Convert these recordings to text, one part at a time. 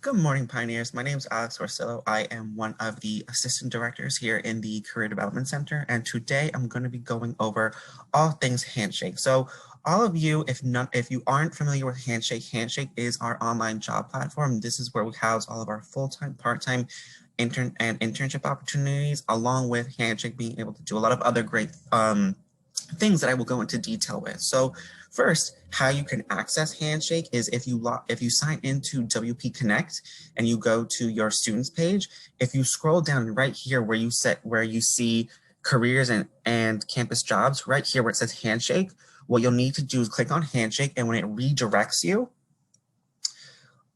Good morning, Pioneers. My name is Alex Orsillo. I am one of the assistant directors here in the Career Development Center, and today I'm going to be going over all things Handshake. So all of you, if you aren't familiar with Handshake, Handshake is our online job platform. This is where we house all of our full-time, part-time, internship opportunities, along with Handshake being able to do a lot of other great things that I will go into detail with. So first, how you can access Handshake is if you sign into WP Connect and you go to your students page, if you scroll down right here where you see careers and campus jobs, right here where it says Handshake, what you'll need to do is click on Handshake, and when it redirects you,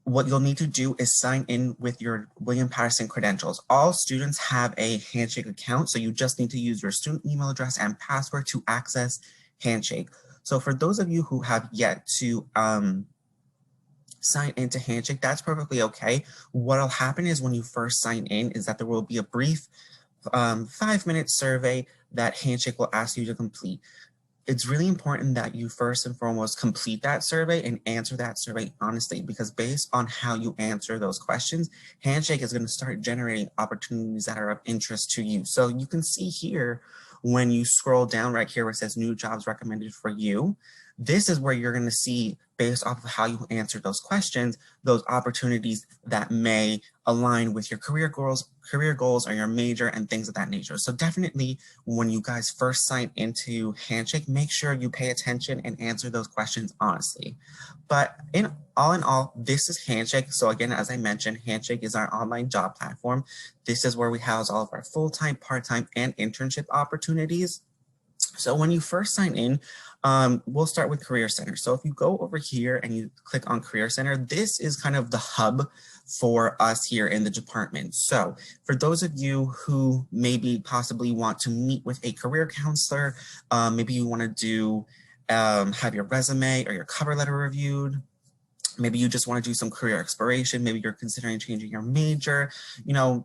what you'll need to do is sign in with your William Patterson credentials. All students have a Handshake account, so you just need to use your student email address and password to access Handshake. So for those of you who have yet to sign into Handshake, that's perfectly okay. What'll happen is when you first sign in is that there will be a brief 5-minute survey that Handshake will ask you to complete. It's really important that you first and foremost complete that survey and answer that survey honestly, because based on how you answer those questions, Handshake is going to start generating opportunities that are of interest to you. So you can see here, when you scroll down right here where it says new jobs recommended for you, this is where you're going to see, based off of how you answer those questions, those opportunities that may align with your career goals or your major and things of that nature. So definitely when you guys first sign into Handshake, make sure you pay attention and answer those questions honestly. But in all, this is Handshake. So again, as I mentioned, Handshake is our online job platform. This is where we house all of our full-time, part-time, and internship opportunities. So when you first sign in, we'll start with Career Center. So if you go over here and you click on Career Center, this is kind of the hub for us here in the department. So for those of you who maybe possibly want to meet with a career counselor, maybe you want to have your resume or your cover letter reviewed, maybe you just want to do some career exploration, maybe you're considering changing your major,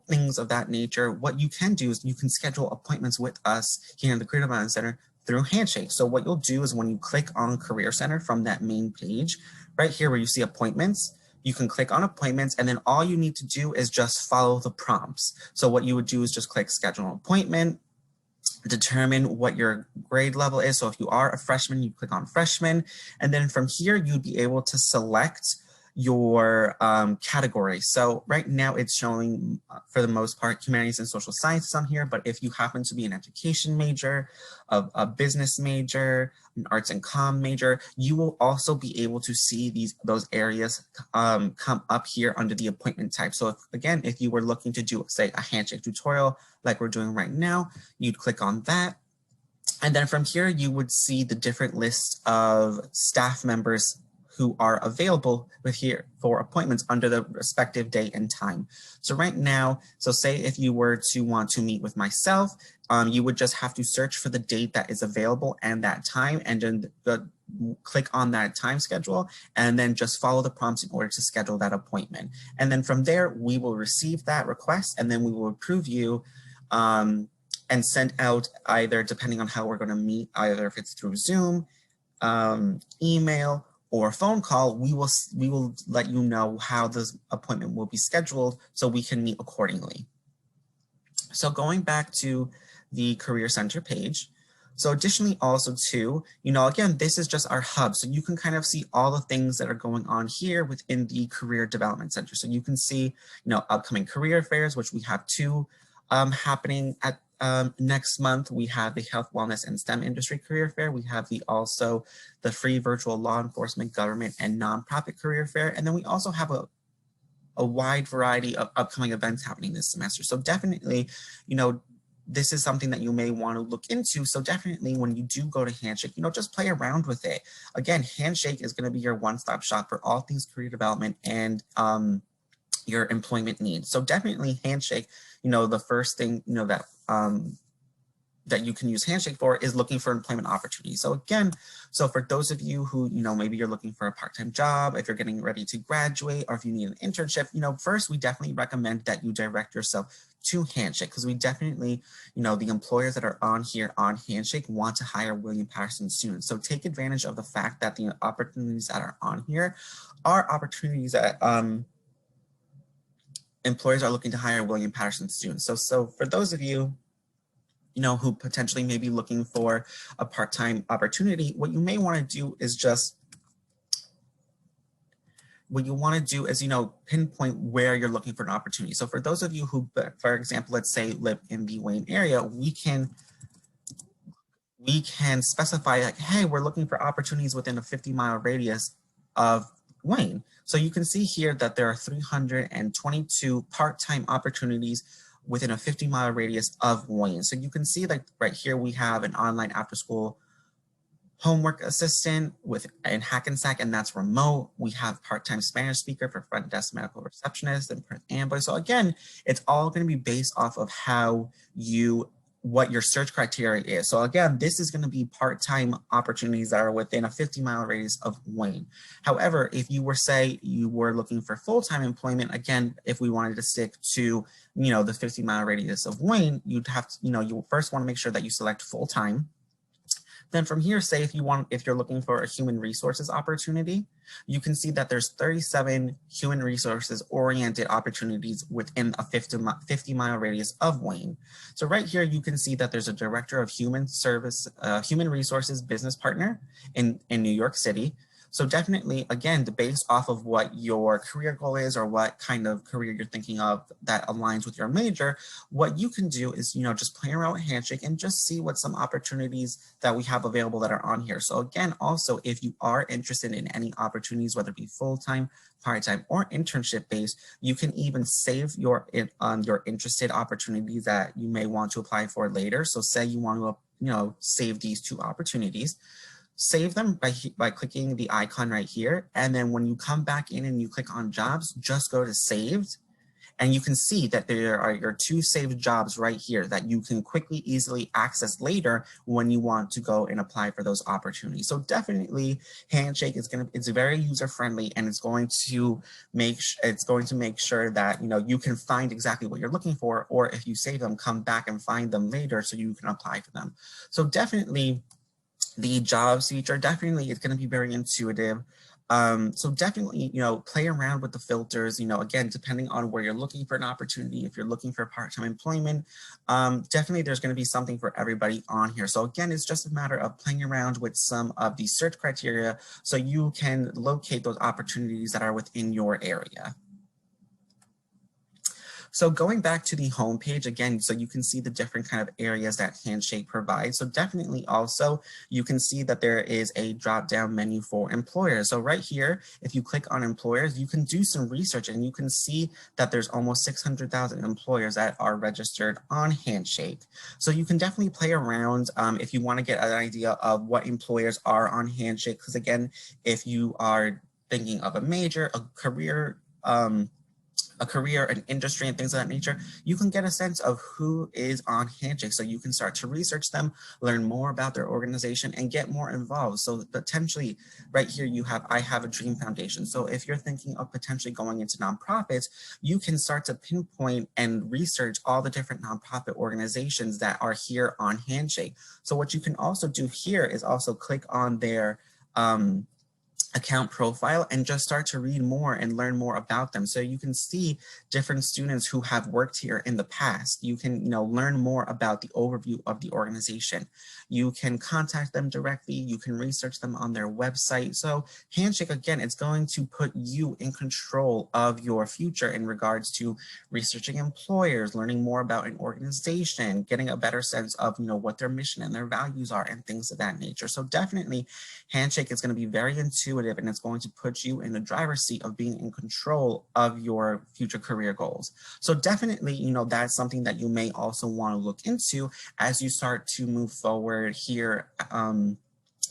things of that nature. What you can do is you can schedule appointments with us here in the Career Development Center through Handshake. So what you'll do is when you click on Career Center from that main page, right here where you see appointments, you can click on appointments, and then all you need to do is just follow the prompts. So what you would do is just click schedule an appointment, determine what your grade level is. So if you are a freshman, you click on freshman, and then from here, you'd be able to select your category. So right now it's showing, for the most part, humanities and social sciences on here, but if you happen to be an education major, a business major, an arts and comm major, you will also be able to see those areas come up here under the appointment type. So if you were looking to do, say, a Handshake tutorial like we're doing right now, you'd click on that. And then from here, you would see the different lists of staff members who are available here for appointments under the respective date and time. So right now, so say if you were to want to meet with myself, you would just have to search for the date that is available and that time, and then click on that time schedule, and then just follow the prompts in order to schedule that appointment. And then from there, we will receive that request, and then we will approve you and send out, either depending on how we're going to meet, either if it's through Zoom, email, or phone call, we will let you know how this appointment will be scheduled so we can meet accordingly. So going back to the Career Center page, so additionally also too, again, this is just our hub. So you can kind of see all the things that are going on here within the Career Development Center. So you can see, upcoming career fairs, which we have 2 happening at next month. We have the Health, Wellness, and STEM Industry Career Fair. We have also the Free Virtual Law Enforcement, Government, and Nonprofit Career Fair. And then we also have a wide variety of upcoming events happening this semester. So definitely, this is something that you may want to look into. So definitely when you do go to Handshake, just play around with it. Again, Handshake is going to be your one-stop shop for all things career development and your employment needs. So definitely Handshake, the first thing, that you can use Handshake for is looking for employment opportunities. So again, for those of you who, maybe you're looking for a part-time job, if you're getting ready to graduate, or if you need an internship, first, we definitely recommend that you direct yourself to Handshake, because we definitely, the employers that are on here on Handshake want to hire William Patterson students. So take advantage of the fact that the opportunities that are on here are opportunities that employers are looking to hire William Patterson students. So for those of you, who potentially may be looking for a part-time opportunity, what you may want to do is pinpoint where you're looking for an opportunity. So for those of you who, for example, let's say live in the Wayne area, we can specify like, hey, we're looking for opportunities within a 50-mile radius of Wayne. So you can see here that there are 322 part-time opportunities within a 50-mile radius of Wayne. So you can see like right here, we have an online after-school homework assistant in Hackensack, and that's remote. We have part-time Spanish speaker for front desk medical receptionist and amboy. So again, it's all going to be based off of what your search criteria is. So again, this is going to be part-time opportunities that are within a 50-mile radius of Wayne. However, if you were looking for full-time employment, again, if we wanted to stick to, the 50-mile radius of Wayne, you'd have to, you first want to make sure that you select full-time. Then from here, say if you're looking for a human resources opportunity, you can see that there's 37 human resources oriented opportunities within a 50-mile radius of Wayne. So right here, you can see that there's a director of human resources business partner in New York City. So definitely, again, based off of what your career goal is or what kind of career you're thinking of that aligns with your major, what you can do is, just play around with Handshake and just see what some opportunities that we have available that are on here. So again, also, if you are interested in any opportunities, whether it be full-time, part-time, or internship-based, you can even save your interested opportunities that you may want to apply for later. So say you want to, save these two opportunities. Save them by clicking the icon right here. And then when you come back in and you click on jobs, just go to saved. And you can see that there are your two saved jobs right here that you can quickly, easily access later when you want to go and apply for those opportunities. So definitely Handshake it's very user friendly, and it's going to make sure that, you can find exactly what you're looking for, or if you save them, come back and find them later so you can apply for them. So definitely, the jobs feature, it's going to be very intuitive. So definitely, play around with the filters, again, depending on where you're looking for an opportunity. If you're looking for part-time employment, definitely there's going to be something for everybody on here. So again, it's just a matter of playing around with some of the search criteria so you can locate those opportunities that are within your area. So going back to the home page again, so you can see the different kind of areas that Handshake provides. So definitely also, you can see that there is a drop-down menu for employers. So right here, if you click on employers, you can do some research and you can see that there's almost 600,000 employers that are registered on Handshake. So you can definitely play around if you want to get an idea of what employers are on Handshake. Because again, if you are thinking of a major, a career, an industry, and things of that nature, you can get a sense of who is on Handshake. So you can start to research them, learn more about their organization, and get more involved. So potentially right here, I Have a Dream Foundation. So if you're thinking of potentially going into nonprofits, you can start to pinpoint and research all the different nonprofit organizations that are here on Handshake. So what you can also do here is also click on their account profile and just start to read more and learn more about them. So you can see different students who have worked here in the past. You can, learn more about the overview of the organization. You can contact them directly. You can research them on their website. So Handshake, again, it's going to put you in control of your future in regards to researching employers, learning more about an organization, getting a better sense of, what their mission and their values are and things of that nature. So definitely Handshake is going to be very intuitive, and it's going to put you in the driver's seat of being in control of your future career goals. So definitely, that's something that you may also want to look into as you start to move forward here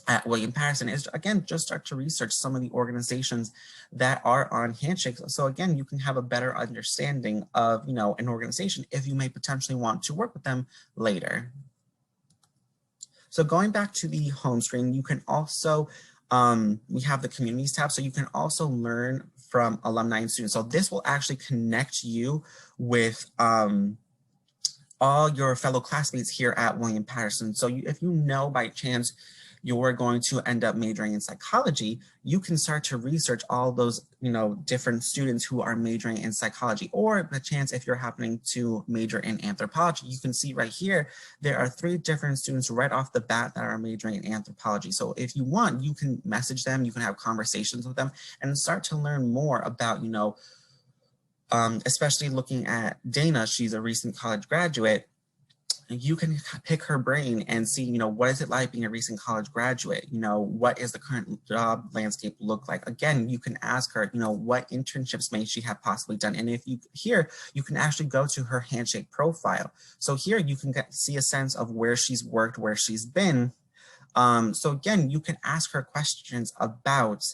at William Patterson. Is again, just start to research some of the organizations that are on Handshake. So again, you can have a better understanding of, an organization if you may potentially want to work with them later. So going back to the home screen, you can also we have the communities tab, so you can also learn from alumni and students. So this will actually connect you with all your fellow classmates here at William Patterson. So if you know by chance you're going to end up majoring in psychology, you can start to research all those, different students who are majoring in psychology, or the chance if you're happening to major in anthropology. You can see right here, there are 3 different students right off the bat that are majoring in anthropology. So if you want, you can message them, you can have conversations with them and start to learn more about, especially looking at Dana, she's a recent college graduate. You can pick her brain and see, what is it like being a recent college graduate? What is the current job landscape look like? Again, you can ask her, what internships may she have possibly done? And if you you can actually go to her Handshake profile. So here you can see a sense of where she's worked, where she's been. So again, you can ask her questions about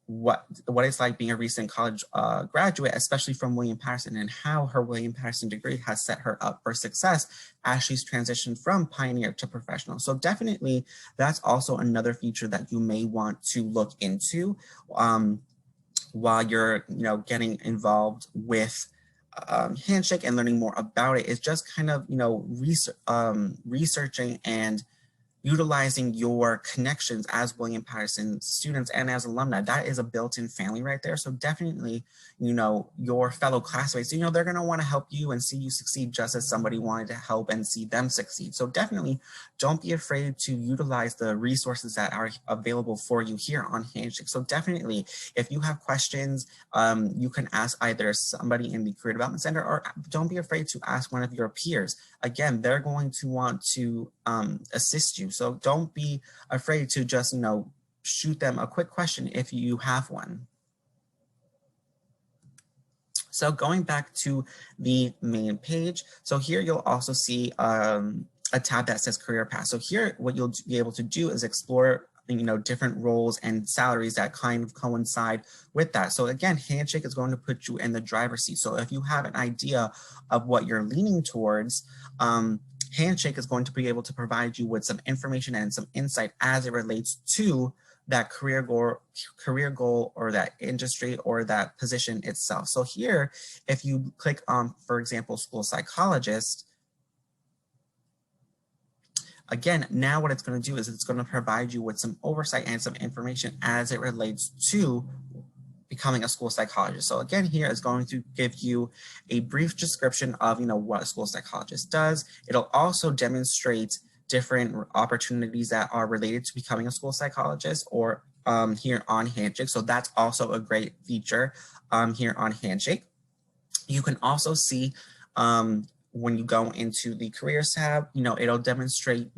what it's like being a recent college graduate, especially from William Patterson, and how her William Patterson degree has set her up for success as she's transitioned from pioneer to professional. So definitely that's also another feature that you may want to look into while you're getting involved with Handshake and learning more about it. Is just kind of researching and utilizing your connections as William Patterson students and as alumni. That is a built-in family right there. So definitely, your fellow classmates, they're going to want to help you and see you succeed just as somebody wanted to help and see them succeed. So definitely don't be afraid to utilize the resources that are available for you here on Handshake. So definitely, if you have questions, you can ask either somebody in the Career Development Center, or don't be afraid to ask one of your peers. Again, they're going to want to assist you. So don't be afraid to just, shoot them a quick question if you have one. So going back to the main page, so here you'll also see a tab that says Career Path. So here, what you'll be able to do is explore different roles and salaries that kind of coincide with that. So again, Handshake is going to put you in the driver's seat. So if you have an idea of what you're leaning towards, Handshake is going to be able to provide you with some information and some insight as it relates to that career goal or that industry or that position itself. So here, if you click on, for example, school psychologist, again, now what it's going to do is it's going to provide you with some oversight and some information as it relates to becoming a school psychologist. So again, here is going to give you a brief description of, what a school psychologist does. It'll also demonstrate different opportunities that are related to becoming a school psychologist or here on Handshake. So that's also a great feature here on Handshake. You can also see when you go into the careers tab, it'll demonstrate,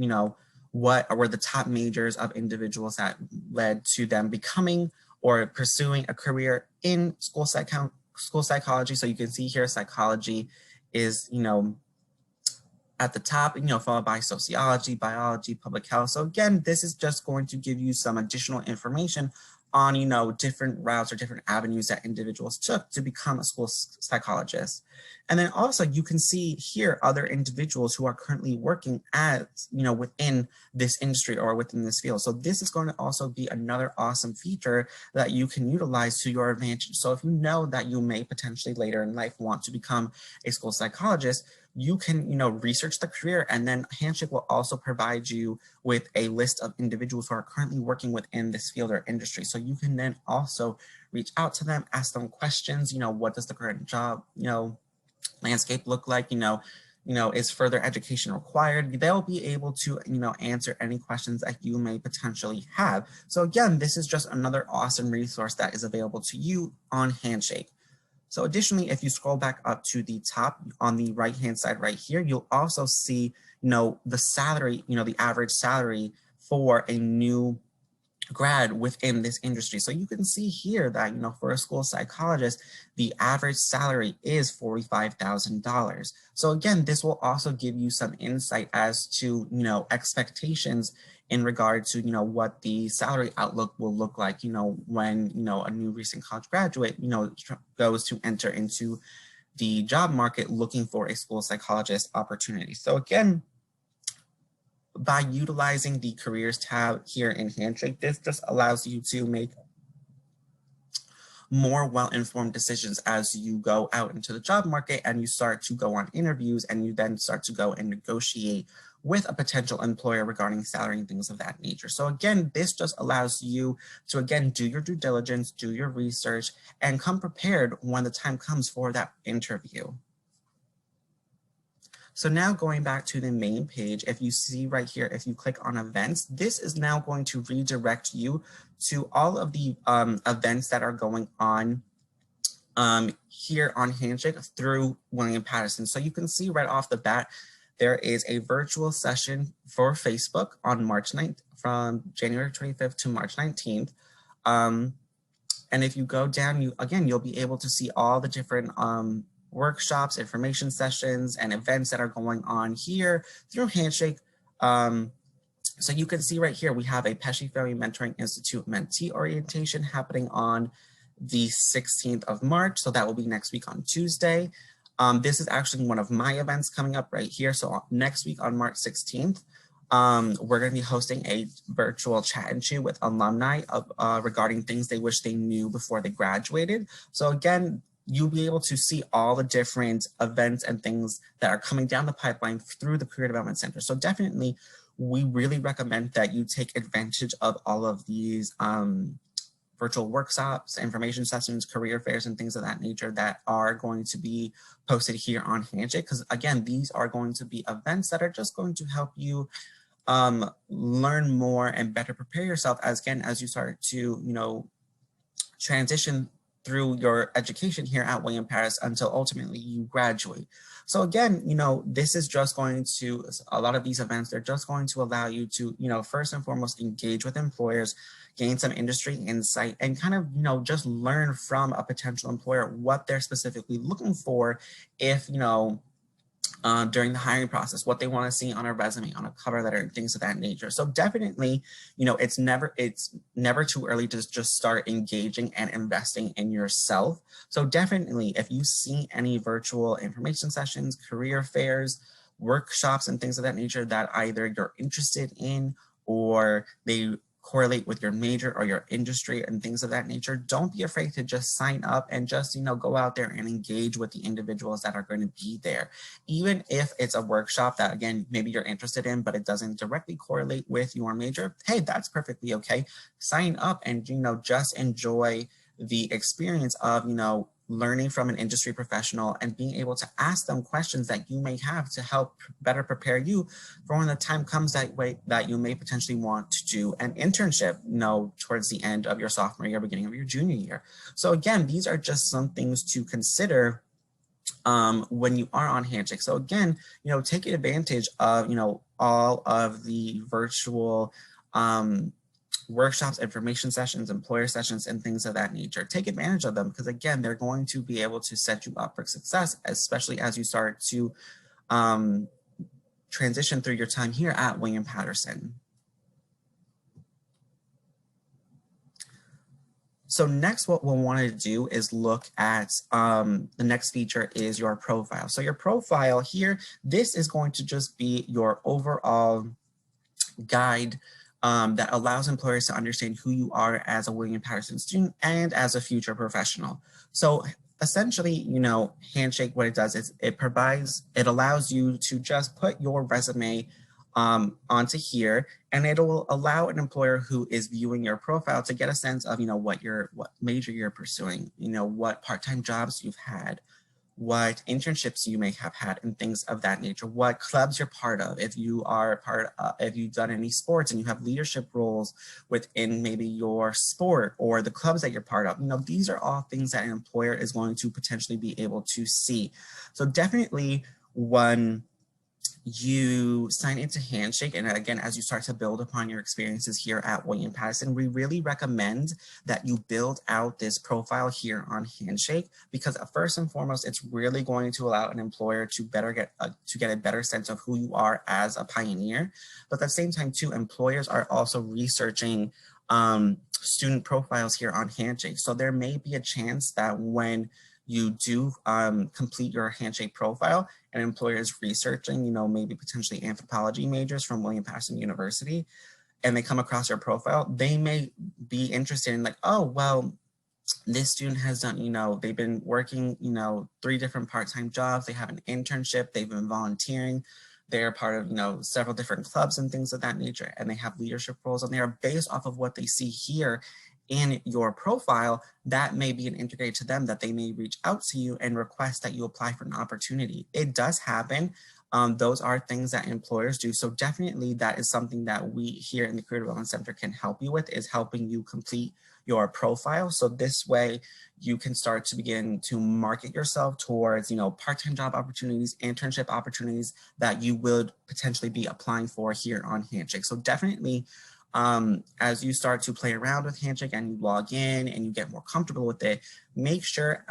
what were the top majors of individuals that led to them becoming or pursuing a career in school psychology. So you can see here, psychology is, at the top, followed by sociology, biology, public health. So again, this is just going to give you some additional information on, different routes or different avenues that individuals took to become a school psychologist. And then also you can see here other individuals who are currently working as, within this industry or within this field. So this is going to also be another awesome feature that you can utilize to your advantage. So if you know that you may potentially later in life want to become a school psychologist, you can, research the career, and then Handshake will also provide you with a list of individuals who are currently working within this field or industry. So you can then also reach out to them, ask them questions, what does the current job, landscape look like, is further education required? They'll be able to, answer any questions that you may potentially have. So again, this is just another awesome resource that is available to you on Handshake. So additionally, if you scroll back up to the top on the right-hand side right here, you'll also see, the salary, the average salary for a new grad within this industry. So you can see here that, for a school psychologist, the average salary is $45,000. So again, this will also give you some insight as to, expectations in regard to, what the salary outlook will look like, when, a new recent college graduate, goes to enter into the job market looking for a school psychologist opportunity. So again, by utilizing the careers tab here in Handshake, this just allows you to make more well-informed decisions as you go out into the job market and you start to go on interviews and you then start to go and negotiate with a potential employer regarding salary and things of that nature. So again, this just allows you to, again, do your due diligence, do your research, and come prepared when the time comes for that interview. So now going back to the main page, if you see right here, if you click on events, this is now going to redirect you to all of the events that are going on here on Handshake through William Patterson. So you can see right off the bat, there is a virtual session for Facebook on March 9th, from January 25th to March 19th. And if you go down, you'll be able to see all the different workshops, information sessions, and events that are going on here through Handshake. So you can see right here, we have a Pesce Family Mentoring Institute mentee orientation happening on the 16th of March. So that will be next week on Tuesday. This is actually one of my events coming up right here. So next week on March 16th, we're going to be hosting a virtual chat and chew with alumni regarding things they wish they knew before they graduated. So again, you'll be able to see all the different events and things that are coming down the pipeline through the Career Development Center. So definitely, we really recommend that you take advantage of all of these virtual workshops, information sessions, career fairs, and things of that nature that are going to be posted here on Handshake. Because again, these are going to be events that are just going to help you learn more and better prepare yourself as you start to, transition through your education here at William Paris until ultimately you graduate. So again, this is just going to, a lot of these events, they're just going to allow you to, first and foremost, engage with employers, gain some industry insight, and kind of, just learn from a potential employer what they're specifically looking for if, during the hiring process, what they want to see on a resume, on a cover letter, and things of that nature. So definitely, it's never too early to just start engaging and investing in yourself. So definitely, if you see any virtual information sessions, career fairs, workshops, and things of that nature that either you're interested in or they correlate with your major or your industry and things of that nature, don't be afraid to just sign up and just, go out there and engage with the individuals that are going to be there. Even if it's a workshop that, again, maybe you're interested in, but it doesn't directly correlate with your major, hey, that's perfectly okay. Sign up and, just enjoy the experience of, learning from an industry professional and being able to ask them questions that you may have to help better prepare you for when the time comes that you may potentially want to do an internship, towards the end of your sophomore year, beginning of your junior year. So again, these are just some things to consider when you are on Handshake. So again, take advantage of, all of the virtual workshops, information sessions, employer sessions, and things of that nature. Take advantage of them because, again, they're going to be able to set you up for success, especially as you start to transition through your time here at William Patterson. So next, what we'll want to do is look at the next feature is your profile. So your profile here, this is going to just be your overall guide that allows employers to understand who you are as a William Patterson student and as a future professional. So essentially, Handshake, what it does is it allows you to just put your resume onto here, and it will allow an employer who is viewing your profile to get a sense of, what major you're pursuing, what part-time jobs you've had, what internships you may have had, and things of that nature, what clubs you're part of, if you've done any sports and you have leadership roles within maybe your sport or the clubs that you're part of. These are all things that an employer is going to potentially be able to see. So definitely when you sign into Handshake, and again, as you start to build upon your experiences here at William Patterson, we really recommend that you build out this profile here on Handshake, because first and foremost, it's really going to allow an employer to get a better sense of who you are as a pioneer. But at the same time, too, employers are also researching student profiles here on Handshake. So there may be a chance that when you do complete your Handshake profile, an employer is researching, maybe potentially anthropology majors from William Patterson University, and they come across your profile, they may be interested in like, oh, well, this student has done, they've been working, 3 different part-time jobs. They have an internship, they've been volunteering. They're part of, several different clubs and things of that nature, and they have leadership roles, and they are based off of what they see here in your profile. That may be an indicator to them that they may reach out to you and request that you apply for an opportunity. It does happen. Those are things that employers do. So definitely that is something that we here in the Career Development Center can help you with, is helping you complete your profile. So this way you can start to begin to market yourself towards, part-time job opportunities, internship opportunities that you would potentially be applying for here on Handshake. So definitely, as you start to play around with Handshake and you log in and you get more comfortable with it, make sure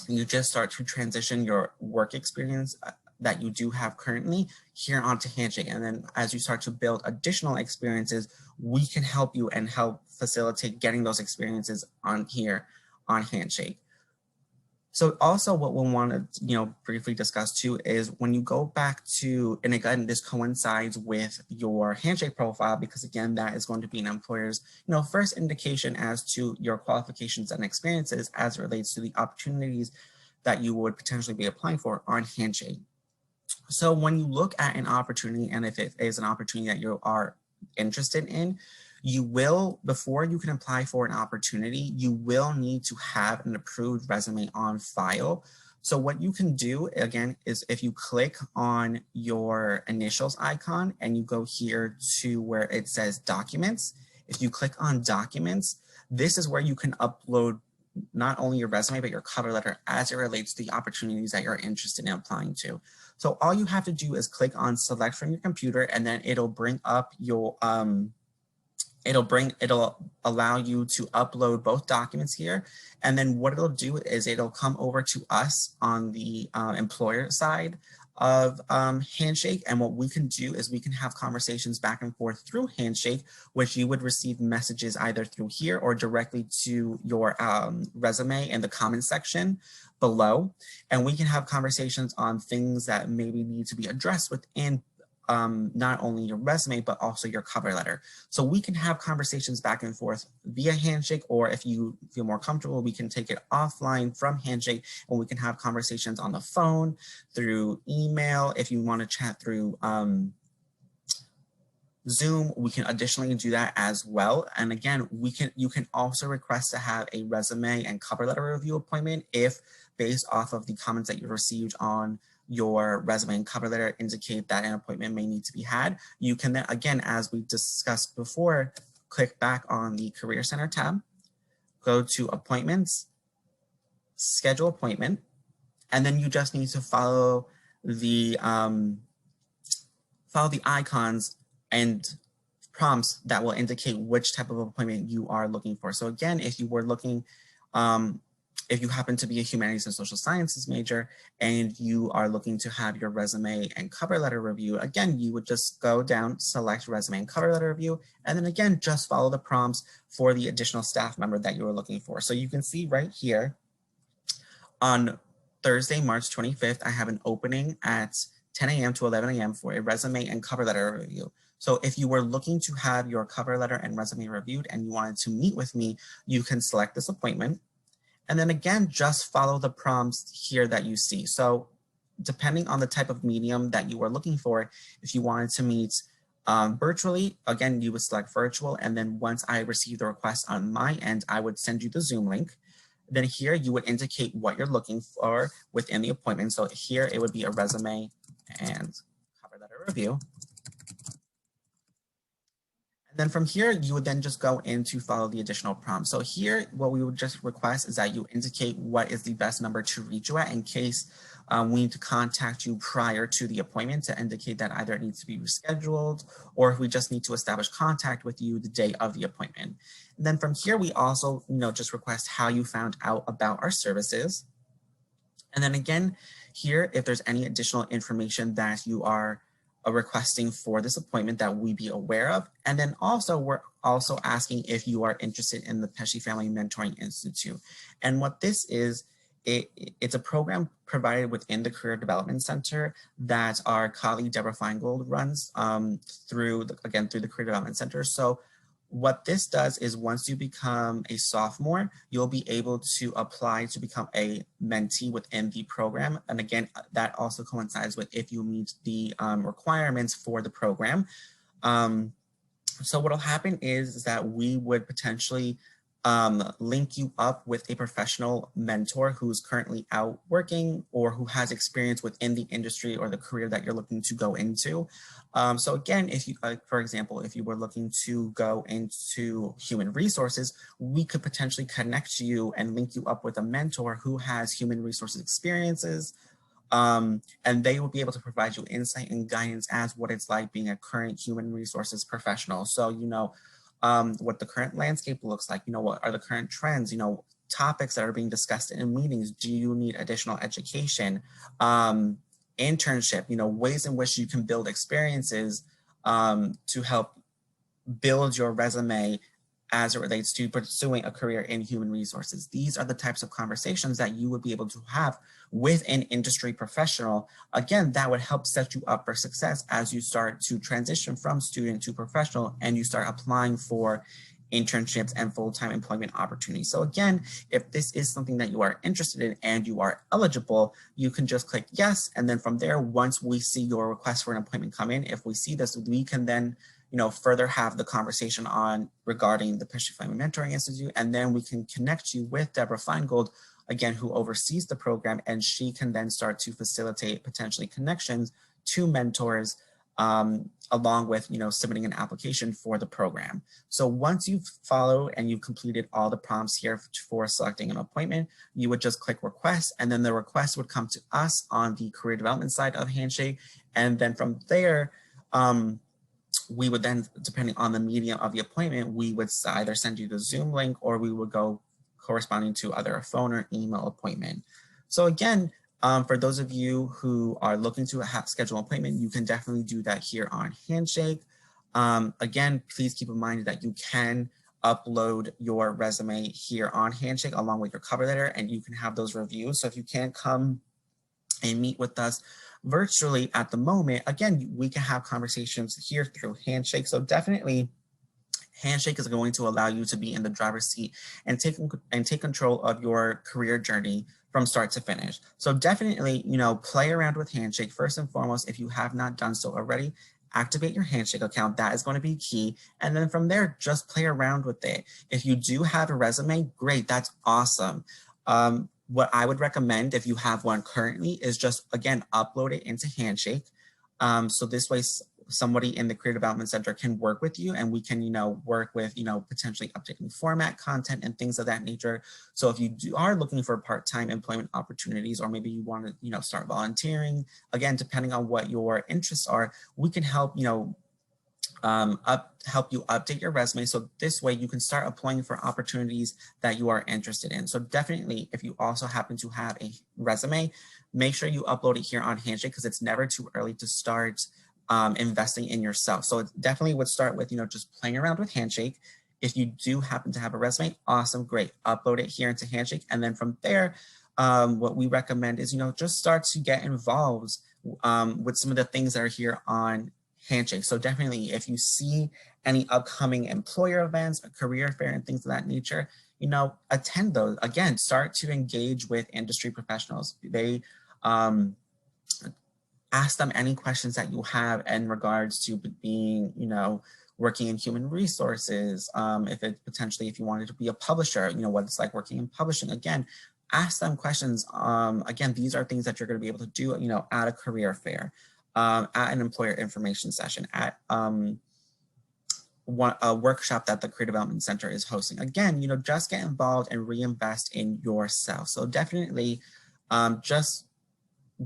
you just start to transition your work experience that you do have currently here onto Handshake. And then as you start to build additional experiences, we can help you and help facilitate getting those experiences on here on Handshake. So also what we'll want to, briefly discuss too is when you go back to, and again, this coincides with your Handshake profile, because again, that is going to be an employer's, first indication as to your qualifications and experiences as it relates to the opportunities that you would potentially be applying for on Handshake. So when you look at an opportunity, and if it is an opportunity that you are interested in, you will, before you can apply for an opportunity, you will need to have an approved resume on file. So what you can do, again, is if you click on your initials icon and you go here to where it says documents, if you click on documents, this is where you can upload not only your resume, but your cover letter as it relates to the opportunities that you're interested in applying to. So all you have to do is click on select from your computer, and then it'll bring up your, it'll allow you to upload both documents here. And then what it'll do is it'll come over to us on the employer side of Handshake. And what we can do is we can have conversations back and forth through Handshake, which you would receive messages either through here or directly to your resume in the comments section below. And we can have conversations on things that maybe need to be addressed within not only your resume, but also your cover letter. So we can have conversations back and forth via Handshake, or if you feel more comfortable, we can take it offline from Handshake and we can have conversations on the phone, through email. If you want to chat through Zoom, we can additionally do that as well. And again, you can also request to have a resume and cover letter review appointment if, based off of the comments that you received on your resume and cover letter, indicate that an appointment may need to be had. You can then, again, as we discussed before, click back on the Career Center tab, go to Appointments, Schedule Appointment, and then you just need to follow the icons and prompts that will indicate which type of appointment you are looking for. So again, if you were looking, if you happen to be a humanities and social sciences major and you are looking to have your resume and cover letter review, again, you would just go down, select resume and cover letter review, and then again, just follow the prompts for the additional staff member that you are looking for. So you can see right here on Thursday, March 25th, I have an opening at 10 a.m. to 11 a.m. for a resume and cover letter review. So if you were looking to have your cover letter and resume reviewed and you wanted to meet with me, you can select this appointment. And then again, just follow the prompts here that you see. So depending on the type of medium that you are looking for, if you wanted to meet virtually, again, you would select virtual. And then once I receive the request on my end, I would send you the Zoom link. Then here you would indicate what you're looking for within the appointment. So here it would be a resume and cover letter review. Then from here, you would then just go in to follow the additional prompts. So here, what we would just request is that you indicate what is the best number to reach you at in case we need to contact you prior to the appointment to indicate that either it needs to be rescheduled or if we just need to establish contact with you the day of the appointment. And then from here, we also just request how you found out about our services. And then again, here, if there's any additional information that you are requesting for this appointment that we be aware of. And then also, we're also asking if you are interested in the Pesce Family Mentoring Institute. And what this is, it's a program provided within the Career Development Center that our colleague Deborah Feingold runs through the Career Development Center. So What this does is once you become a sophomore, you'll be able to apply to become a mentee within the program. And again, that also coincides with if you meet the requirements for the program. So what'll happen is that we would potentially link you up with a professional mentor who's currently out working or who has experience within the industry or the career that you're looking to go into. So again, if you, for example, if you were looking to go into human resources, we could potentially connect you and link you up with a mentor who has human resources experiences, and they will be able to provide you insight and guidance as what it's like being a current human resources professional. So, what the current landscape looks like, what are the current trends, topics that are being discussed in meetings. Do you need additional education, internship, ways in which you can build experiences to help build your resume as it relates to pursuing a career in human resources. These are the types of conversations that you would be able to have with an industry professional. Again, that would help set you up for success as you start to transition from student to professional and you start applying for internships and full-time employment opportunities. So again, if this is something that you are interested in and you are eligible, you can just click yes. And then from there, once we see your request for an appointment come in, if we see this, we can then further have the conversation on regarding the Pesce Mentoring Institute, and then we can connect you with Deborah Feingold, again, who oversees the program, and she can then start to facilitate potentially connections to mentors along with, submitting an application for the program. So once you've followed and you've completed all the prompts here for selecting an appointment, you would just click request, and then the request would come to us on the career development side of Handshake. And then from there, we would then, depending on the medium of the appointment, we would either send you the Zoom link or we would go corresponding to either a phone or email appointment. So again, for those of you who are looking to schedule an appointment, you can definitely do that here on Handshake. Again, please keep in mind that you can upload your resume here on Handshake along with your cover letter, and you can have those reviews. So if you can't come and meet with us virtually at the moment, again, we can have conversations here through Handshake. So definitely Handshake is going to allow you to be in the driver's seat and take control of your career journey from start to finish. So definitely, play around with Handshake. First and foremost, if you have not done so already, activate your Handshake account. That is going to be key. And then from there, just play around with it. If you do have a resume, great, that's awesome. What I would recommend if you have one currently is just, again, upload it into Handshake. So this way, somebody in the Career Development Center can work with you, and we can, work with, potentially updating format, content, and things of that nature. So if you are looking for part-time employment opportunities, or maybe you want to, start volunteering, again, depending on what your interests are, we can help, help you update your resume. So this way you can start applying for opportunities that you are interested in. So definitely, if you also happen to have a resume, make sure you upload it here on Handshake, because it's never too early to start investing in yourself. So it definitely would start with, just playing around with Handshake. If you do happen to have a resume, awesome, great. Upload it here into Handshake. And then from there, what we recommend is, just start to get involved with some of the things that are here on Handshake. So definitely, if you see any upcoming employer events, a career fair, and things of that nature, attend those. Again, start to engage with industry professionals. They ask them any questions that you have in regards to being, working in human resources. If you wanted to be a publisher, what it's like working in publishing. Again, ask them questions. Again, these are things that you're going to be able to do, at a career fair, at an employer information session, at a workshop that the Career Development Center is hosting. Again, just get involved and reinvest in yourself. So definitely just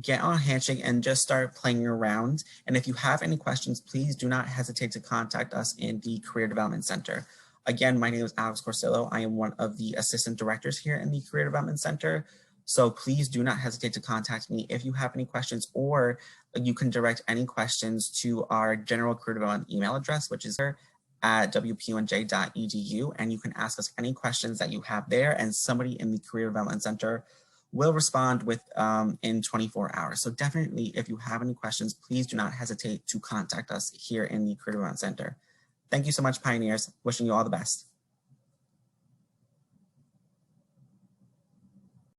get on Handshake and just start playing around. And if you have any questions, please do not hesitate to contact us in the Career Development Center. Again, my name is Alex Corsillo. I am one of the assistant directors here in the Career Development Center. So please do not hesitate to contact me if you have any questions, or you can direct any questions to our general career development email address, which is at wpunj.edu. And you can ask us any questions that you have there, and somebody in the Career Development Center will respond in 24 hours. So definitely, if you have any questions, please do not hesitate to contact us here in the Career Development Center. Thank you so much, pioneers. Wishing you all the best.